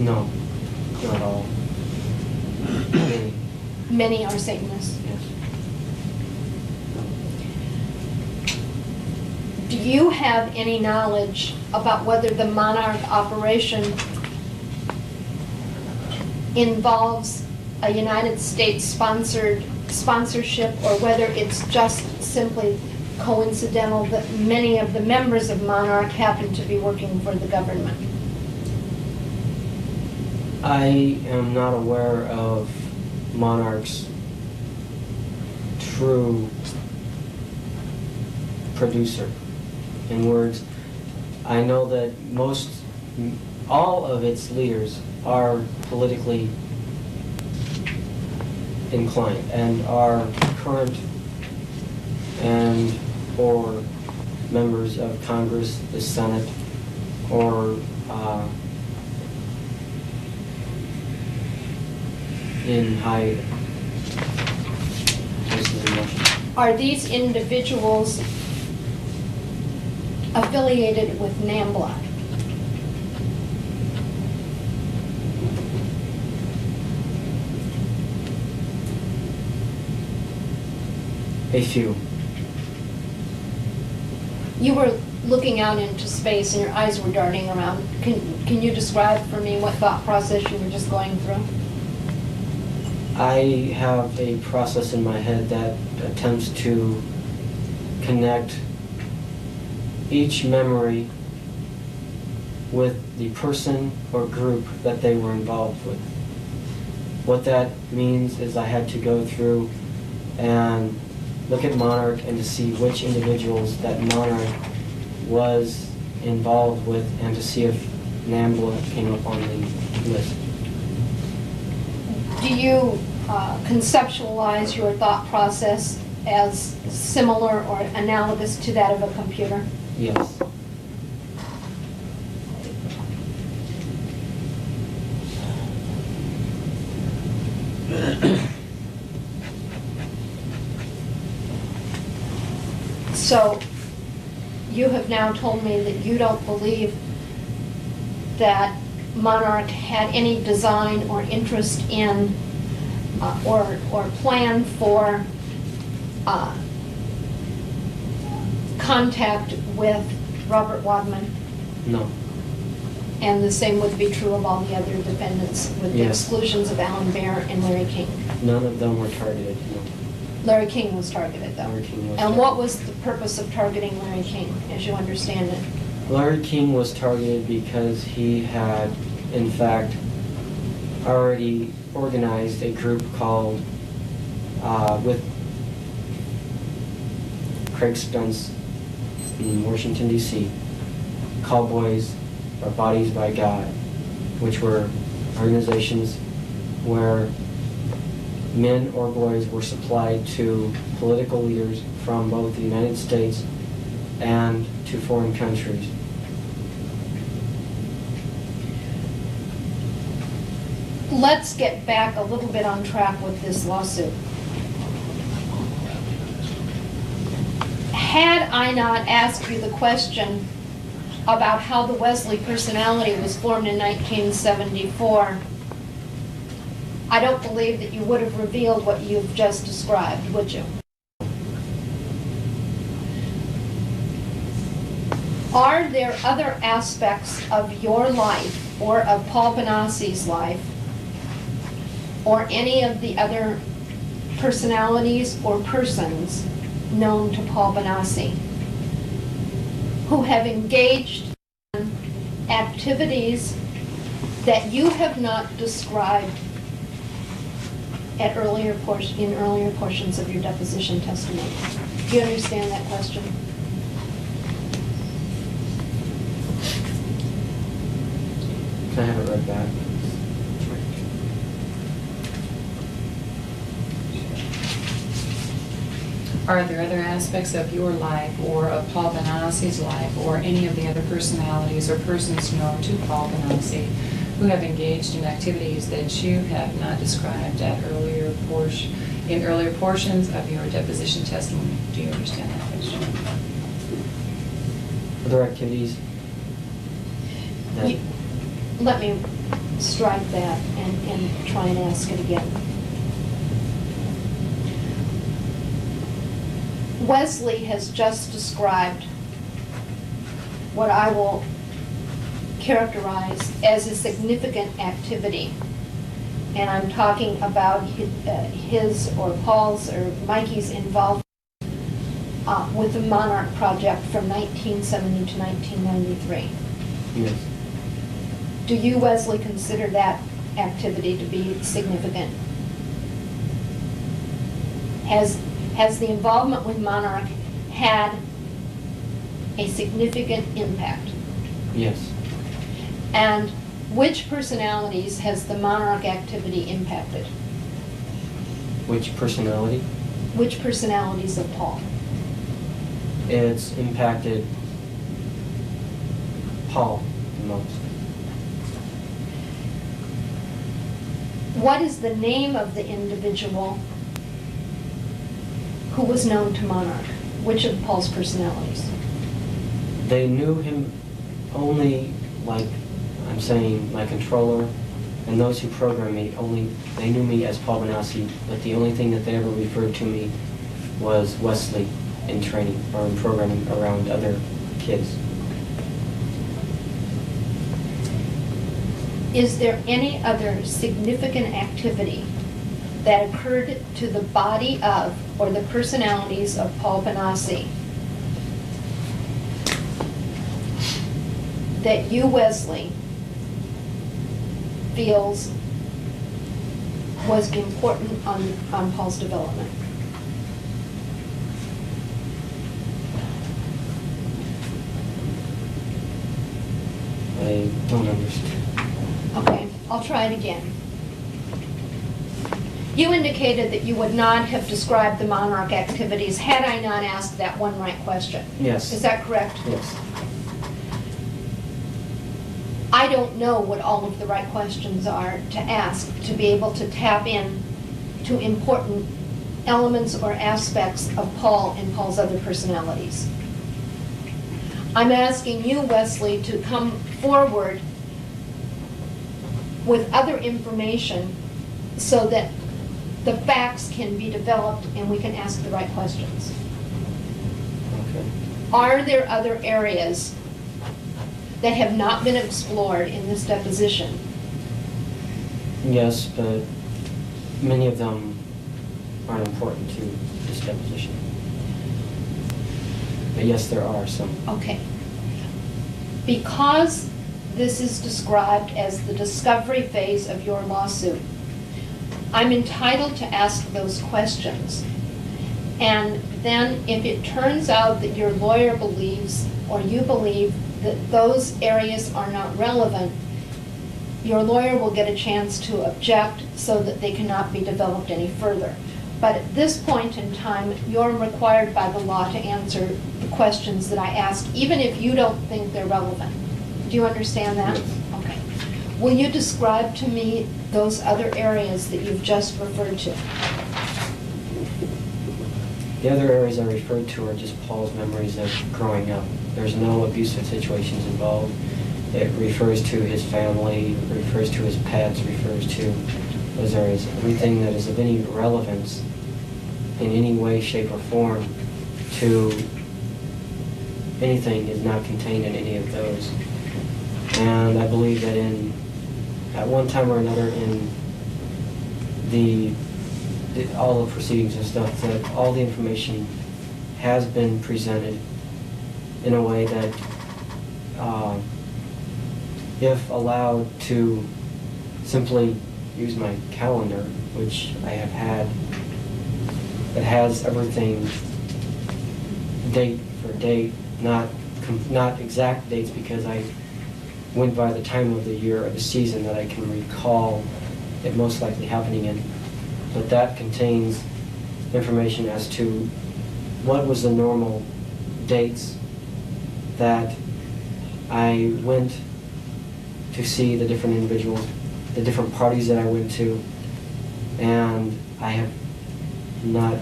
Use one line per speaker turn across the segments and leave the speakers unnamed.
No, not all. Many.
Many are Satanists.
Yes.
Do you have any knowledge about whether the monarch operation involves a United States sponsorship, or whether it's just simply coincidental that many of the members of Monarch happen to be working for the government?
I am not aware of Monarch's true producer. In words, I know that all of its leaders are politically inclined and are current and or members of Congress, the Senate, or in high places in Washington.
Are these individuals affiliated with NAMBLA?
A few.
You were looking out into space and your eyes were darting around. Can you describe for me what thought process you were just going through?
I have a process in my head that attempts to connect each memory with the person or group that they were involved with. What that means is I had to go through and look at Monarch and to see which individuals that Monarch was involved with and to see if NAMBLA came up on the list.
Do you conceptualize your thought process as similar or analogous to that of a computer?
Yes.
So you have now told me that you don't believe that Monarch had any design or interest in or plan for contact with Robert Wadman.
No.
And the same would be true of all the other defendants, with the
Yes.
exclusions of Alan Baer and Larry King.
None of them were targeted. No.
Larry King was targeted, though.
Larry King was
And what
targeted.
was the purpose of targeting Larry King, as you understand it?
Larry King was targeted because he had, in fact, already organized a group called, with Craig Spence in Washington, D.C., Cowboys or Bodies by God, which were organizations where men or boys were supplied to political leaders from both the United States and to foreign countries.
Let's get back a little bit on track with this lawsuit. Had I not asked you the question about how the Wesley personality was formed in 1974, I don't believe that you would have revealed what you've just described, would you? Are there other aspects of your life, or of Paul Bonaci's life, or any of the other personalities or persons known to Paul Bonacci, who have engaged in activities that you have not described at in earlier portions of your deposition testimony? Do you understand that question?
Can I have it read back?
Are there other aspects of your life, or of Paul Bonaci's life, or any of the other personalities or persons known to Paul Bonacci who have engaged in activities that you have not described at earlier portions of your deposition testimony? Do you understand that question?
Other activities?
Let me strike that and try and ask it again. Wesley has just described what I will characterize as a significant activity. And I'm talking about his or Paul's or Mikey's involvement with the Monarch Project from 1970 to 1993.
Yes.
Do you, Wesley, consider that activity to be significant? Has the involvement with Monarch had a significant impact?
Yes.
And which personalities has the Monarch activity impacted?
Which personality?
Which personalities of Paul?
It's impacted Paul the most.
What is the name of the individual who was known to Monarch? Which of Paul's personalities?
They knew him only, like I'm saying, my controller, and those who programmed me, they knew me as Paul Bonacci, but the only thing that they ever referred to me was Wesley in training or in programming around other kids.
Is there any other significant activity that occurred to the body of or the personalities of Paul Bonacci that you, Wesley, feels was important on Paul's development?
I don't understand.
Okay, I'll try it again. You indicated that you would not have described the Monarch activities had I not asked that one right question.
Yes.
Is that correct?
Yes.
I don't know what all of the right questions are to ask to be able to tap in to important elements or aspects of Paul and Paul's other personalities. I'm asking you, Wesley, to come forward with other information so that the facts can be developed and we can ask the right questions.
Okay.
Are there other areas that have not been explored in this deposition?
Yes, but many of them aren't important to this deposition. But yes, there are some.
Okay. Because this is described as the discovery phase of your lawsuit, I'm entitled to ask those questions. And then if it turns out that your lawyer believes or you believe that those areas are not relevant, your lawyer will get a chance to object so that they cannot be developed any further. But at this point in time, you're required by the law to answer the questions that I ask, even if you don't think they're relevant. Do you understand that?
Yes.
Okay. Will you describe to me those other areas that you've just referred to?
The other areas I referred to are just Paul's memories of growing up. There's no abusive situations involved. It refers to his family, refers to his pets, refers to those areas. Everything that is of any relevance in any way, shape, or form to anything is not contained in any of those. And I believe that at one time or another in all the proceedings and stuff, that all the information has been presented in a way that, if allowed to simply use my calendar, which I have had, that has everything date for date, not exact dates, because I went by the time of the year or the season that I can recall it most likely happening in. But that contains information as to what was the normal dates that I went to see the different individuals, the different parties that I went to, and I have not.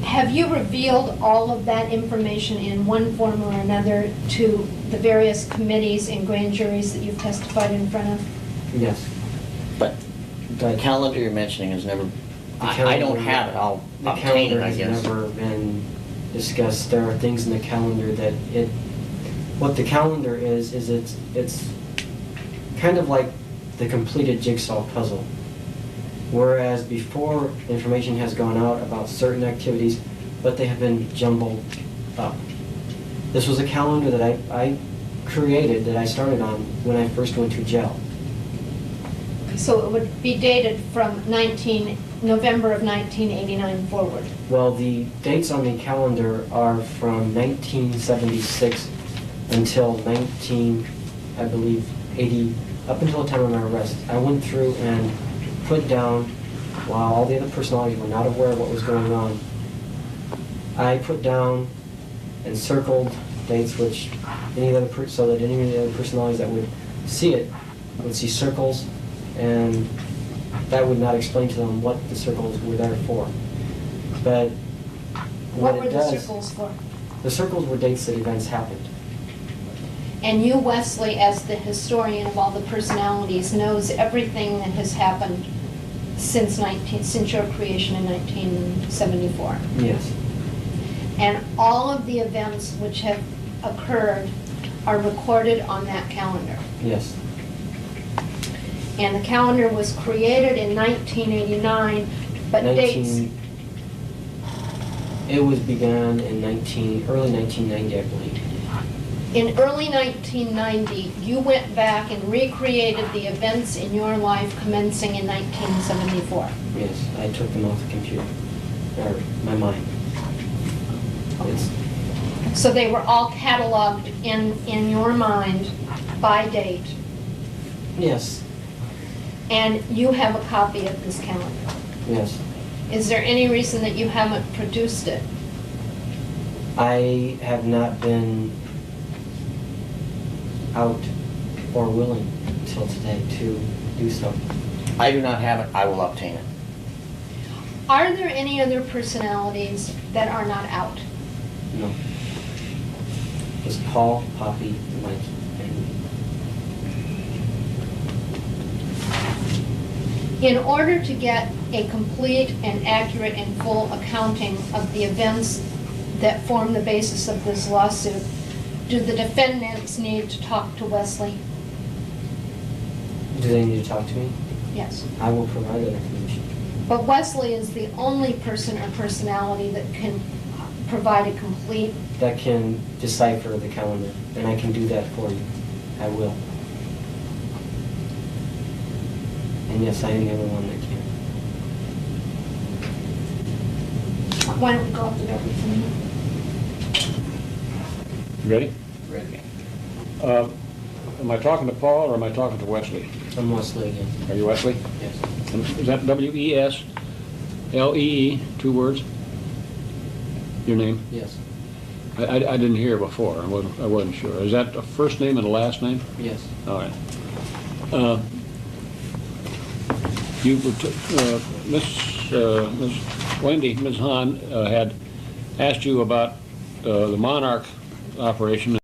Have you revealed all of that information in one form or another to the various committees and grand juries that you've testified in front of?
Yes.
But the calendar you're mentioning is never, I don't have it, I'll
The
obtain it,
calendar
I
has
guess.
never been discussed. There are things in the calendar that what the calendar is it's kind of like the completed jigsaw puzzle. Whereas before, information has gone out about certain activities, but they have been jumbled up. This was a calendar that I created, that I started on when I first went to jail.
So it would be dated from November of 1989 forward.
Well, the dates on the calendar are from 1976 until I believe, 80, up until the time of my arrest. I went through and put down, while all the other personalities were not aware of what was going on, I put down and circled dates which so that any of the other personalities that would see it would see circles, and that would not explain to them what the circles were there for. But
What
it
were the
does-
circles for?
The circles were dates that events happened.
And you, Wesley, as the historian of all the personalities, knows everything that has happened since your creation in 1974.
Yes.
And all of the events which have occurred are recorded on that calendar.
Yes.
And the calendar was created in 1989, but dates...
It was begun in early 1990, I believe.
In early 1990, you went back and recreated the events in your life commencing in 1974.
Yes, I took them off the computer, or my mind. It's,
So they were all cataloged in your mind by date.
yes,
And you have a copy of this calendar.
yes.
Is there any reason that you haven't produced it?
I have not been out or willing until today to do so.
I do not have it, I will obtain it.
Are there any other personalities that are not out?
No. Just Paul, Poppy, Mike, and me.
In order to get a complete and accurate and full accounting of the events that form the basis of this lawsuit, do the defendants need to talk to Wesley?
Do they need to talk to me?
Yes.
I will provide that information.
But Wesley is the only person or personality that can provide a complete...
That can decipher the calendar, and I can do that for you. I will. And yes, I am the only one that can.
Why don't we go up to that with him?
Ready?
Ready.
Am I talking to Paul or am I talking to Wesley?
I'm Wesley again.
Are you Wesley?
Yes.
Is that W-E-S-L-E-E, 2 words? Your name?
Yes.
I didn't hear before. I wasn't sure. Is that a first name and a last name?
Yes.
All right. Miss Wendy, Ms. Hahn had asked you about the Monarch operation.